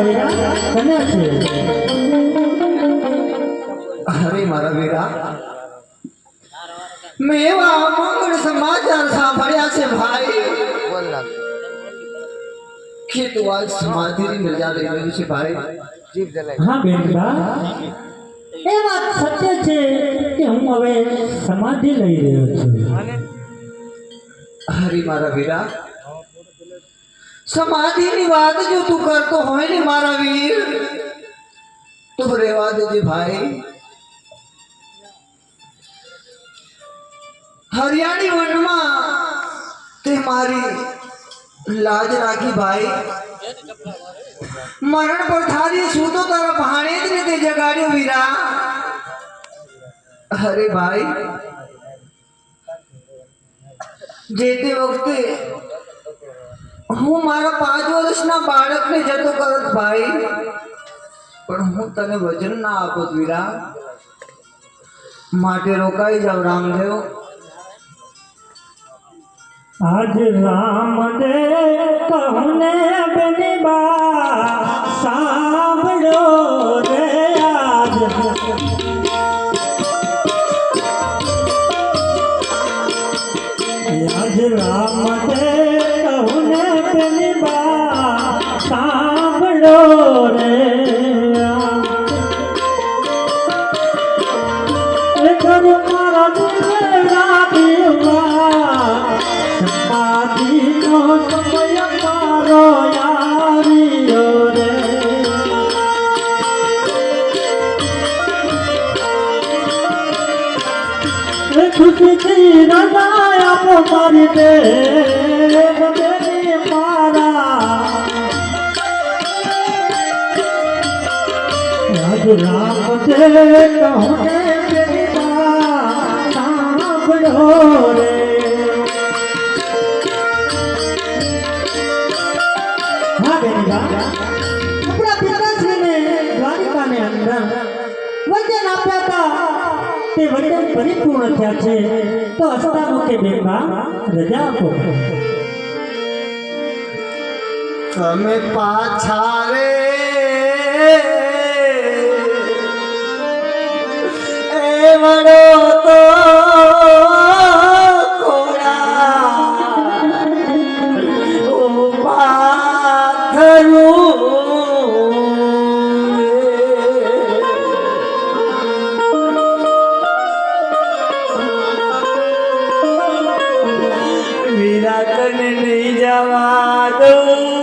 મારા વીરા તને છે અરે મારા વીરા મેં એવા મંગળ સમાચાર સાંભળ્યા છે ભાઈ કે તું આજ સમાધિની મજા લઈ રહ્યો છે ભાઈ હા બેનબા એ વાત સત્ય છે કે હું હવે સમાધિ લઈ રહ્યો છું અરે મારા વીરા સમાધિની વાત જો તું કરતો હોય ને મારા વીર તો રહેવા દેજે ભાઈ હરિયાળી વનમાં તે મારી લાજ રાખી ભાઈ મરણ પર થારી શું તો તારા ભાણે જ ને તે જગાડ્યો વીરા અરે ભાઈ જે તે વખતે હું મારા 5 વર્ષના બાળકને જતો કરત ભાઈ પણ હું તને વજન ના આપત વીરા માટે રોકાઈ જાવ રામદેવ આજ રામ દે કહને બેનબા સાંભળો રે આજ રામ દે કહને બેનબા સાંભળો રે કરું મારા દિલના દીવા સમાધિનો સમય મારો યારીઓ રે ખુશીથી રજા આપો મારી દે મારા આજ રામ દે કહને સાંભળો રે હા બેનબા આપણા પિતાશ્રીને દ્વારિકાને અંદર વચન આપ્યા હતા તે વચન પરિપૂર્ણ થયા છે તો હસતા મુખે બેનબા રજા આપો તમે પાછા રે એ વડો તો વીરા કને નહીં જવા દઉં